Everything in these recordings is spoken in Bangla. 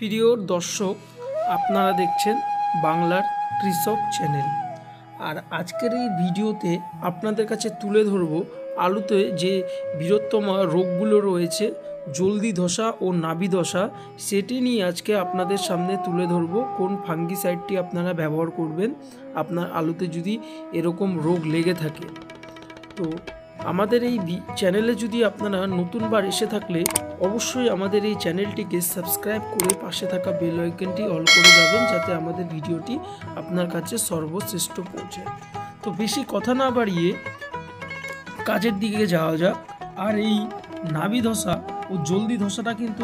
প্রিয় দর্শক, আপনারা দেখছেন বাংলার কৃষক চ্যানেল। আর আজকের এই ভিডিওতে আপনাদের কাছে তুলে ধরব আলুতে যে বৃহত্তম রোগগুলো রয়েছে, জলদি ধসা ও নাবি ধসা, সেটি নিয়ে আজকে আপনাদের সামনে তুলে ধরব। কোন ফাঙ্গিসাইডটি আপনারা ব্যবহার করবেন আপনার আলুতে যদি এরকম রোগ লেগে থাকে। তো আমাদের এই চ্যানেলে যদি আপনারা নতুনবার এসে থাকলে অবশ্যই আমাদের এই চ্যানেলটিকে সাবস্ক্রাইব করে পাশে থাকা বেল আইকনটি অল করে যাবেন, যাতে আমাদের ভিডিওটি আপনার কাছে সর্বশ্রেষ্ঠ পৌঁছায়। তো বেশি কথা না বাড়িয়ে কাজের দিকে যাওয়া যাক। আর এই নাবি ধসা ও জলদি ধসাটা কিন্তু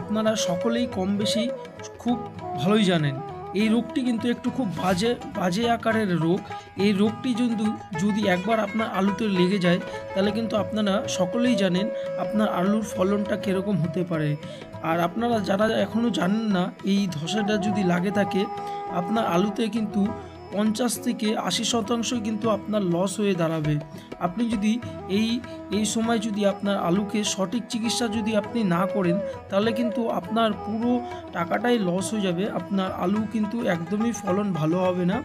আপনারা সকলেই কম বেশি খুব ভালোই জানেন। এই রোগটি কিন্তু একটু খুব বাজে আকারের রোগ। এই রোগটি যদি একবার আপনার আলুতে লেগে যায়, তাহলে কিন্তু আপনারা সকলেই জানেন আপনার আলুর ফলনটা কীরকম হতে পারে। আর আপনারা যারা এখনও জানেন না, এই ধসাটা যদি লাগে থাকে আপনার আলুতে কিন্তু 50 থেকে 80% কিন্তু আপনার লস হয়ে দাঁড়াবে। আপনি যদি এই সময় যদি আপনার আলুকে সঠিক চিকিৎসা যদি আপনি না করেন, তাহলে কিন্তু আপনার পুরো টাকাটাই লস হয়ে যাবে। আপনার আলু কিন্তু একদমই ফলন ভালো হবে না।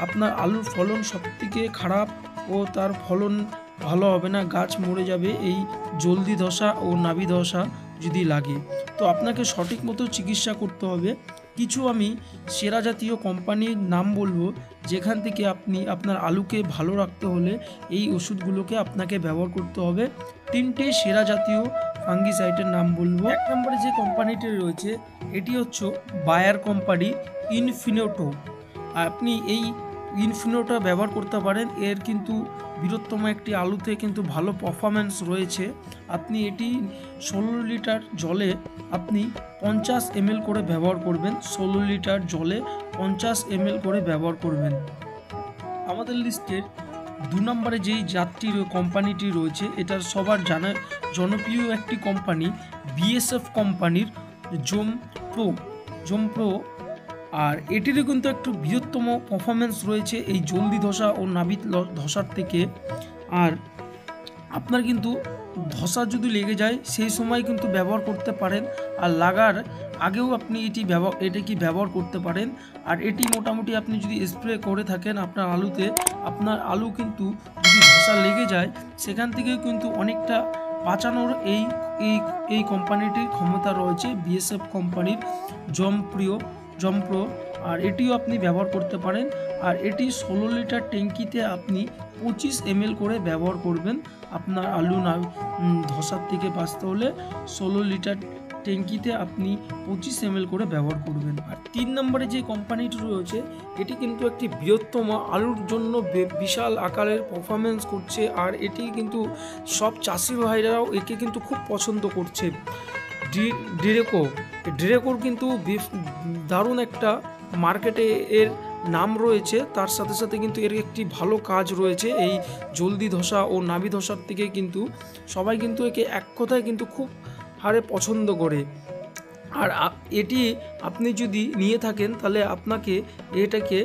আপনার আলুর ফলন সবথেকে খারাপ ও তার ফলন ভালো হবে না, গাছ মরে যাবে এই জলদি ধসা ও নাবি ধসা যদি লাগে। তো আপনাকে সঠিক মতো চিকিৎসা করতে হবে। কিছু আমি সেরা জাতীয় কোম্পানির নাম বলবো, যেখান থেকে আপনি আপনার আলুকে ভালো রাখতে হলে এই ওষুধগুলোকে আপনাকে ব্যবহার করতে হবে। 3টে সেরা জাতীয় ফাঙ্গিসাইডের নাম বলবো। 1 নম্বরে যে কোম্পানিটি রয়েছে এটি হচ্ছে বায়ার কোম্পানি ইনফিনিটো। আপনি এই ইনফিনিটো ব্যবহার করতে পারেন। এর কিন্তু বৃহত্তম একটি আলুতে কিন্তু ভালো পারফরম্যান্স রয়েছে। আপনি এটি 16 লিটার জলে আপনি 50 ml করে ব্যবহার করবেন। 16 লিটার জলে 50 ml করে ব্যবহার করবেন। আমাদের লিস্টের 2 নম্বরে যেই কোম্পানিটি রয়েছে, এটার সবার জনপ্রিয় একটি কোম্পানি বিএসএফ কোম্পানির জোমপ্রো। আর এটিরও কিন্তু একটু বৃহত্তম পারফরমেন্স রয়েছে এই জলদি ধসা ও নাবি ধসার থেকে। আর আপনার কিন্তু ধসা যদি লেগে যায় সেই সময় কিন্তু ব্যবহার করতে পারেন, আর লাগার আগেও আপনি এটি ব্যবহার করতে পারেন। আর এটি মোটামুটি আপনি যদি স্প্রে করে থাকেন আপনার আলুতে, আপনার আলু কিন্তু যদি ধসা লেগে যায় সেখান থেকেও কিন্তু অনেকটা বাঁচানোর এই কোম্পানিটির ক্ষমতা রয়েছে, বিএসএফ কোম্পানির জমপ্রো। আর এটিও আপনি ব্যবহার করতে পারেন। আর এটি 16 লিটার ট্যাঙ্কিতে আপনি 25 ml করে ব্যবহার করবেন। আপনার আলু ধসার থেকে বাঁচতে হলে 16 লিটার ট্যাঙ্কিতে আপনি 25 ml করে ব্যবহার করবেন। আর 3 নম্বরে যে কোম্পানিটি রয়েছে এটি কিন্তু একটি বৃহত্তম আলুর জন্য বিশাল আকারের পারফরমেন্স করছে। আর এটি কিন্তু সব চাষি ভাইরাও একে কিন্তু খুব পছন্দ করছে। ডিরেকোর কিন্তু দারুণ একটা মার্কেটে এর নাম রয়েছে। তার সাথে সাথে কিন্তু এর একটি ভালো কাজ রয়েছে। এই জলদি ধসা ও নাবি ধসার থেকে কিন্তু সবাই কিন্তু একে এক কথায় কিন্তু খুব হারে পছন্দ করে। আর এটি আপনি যদি নিয়ে থাকেন তাহলে আপনাকে এটাকে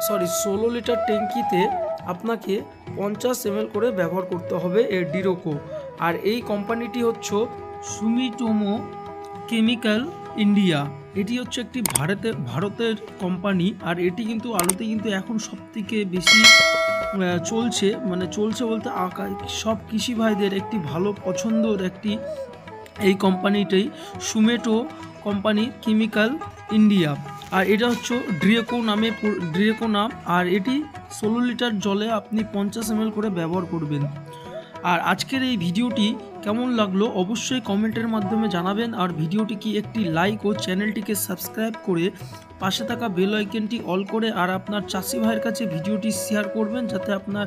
16 লিটার ট্যাঙ্কিতে আপনাকে 50 ml করে ব্যবহার করতে হবে এই ডিরেকো। আর এই কোম্পানিটি হচ্ছে সুমিটোমো কেমিক্যাল ইন্ডিয়া। এটি হচ্ছে একটি ভারতের কোম্পানি। আর এটি কিন্তু আলুতে কিন্তু এখন সবথেকে বেশি চলছে বলতে সব কৃষি ভাইদের একটি ভালো পছন্দের একটি এই কোম্পানিটাই সুমেটো কোম্পানি কেমিক্যাল ইন্ডিয়া। আর এটা হচ্ছে ডিরেকো নাম। আর এটি 16 লিটার জলে আপনি 50 ml করে ব্যবহার করবেন। আর আজকের এই ভিডিওটি কেমন লাগলো অবশ্যই কমেন্টের মাধ্যমে জানাবেন। আর ভিডিওটিকে একটি লাইক ও চ্যানেলটিকে সাবস্ক্রাইব করে পাশে থাকা বেল আইকনটি অল করে আর আপনার চাষি ভাইয়ের কাছে ভিডিওটি শেয়ার করবেন, যাতে আপনার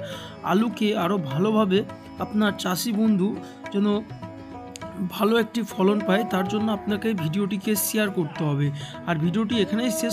আলুকে আরও ভালোভাবে আপনার চাষি বন্ধু যেন ভালো একটি ফলন পায়। তার জন্য আপনাকে ভিডিওটিকে শেয়ার করতে হবে। আর ভিডিওটি এখানেই শেষ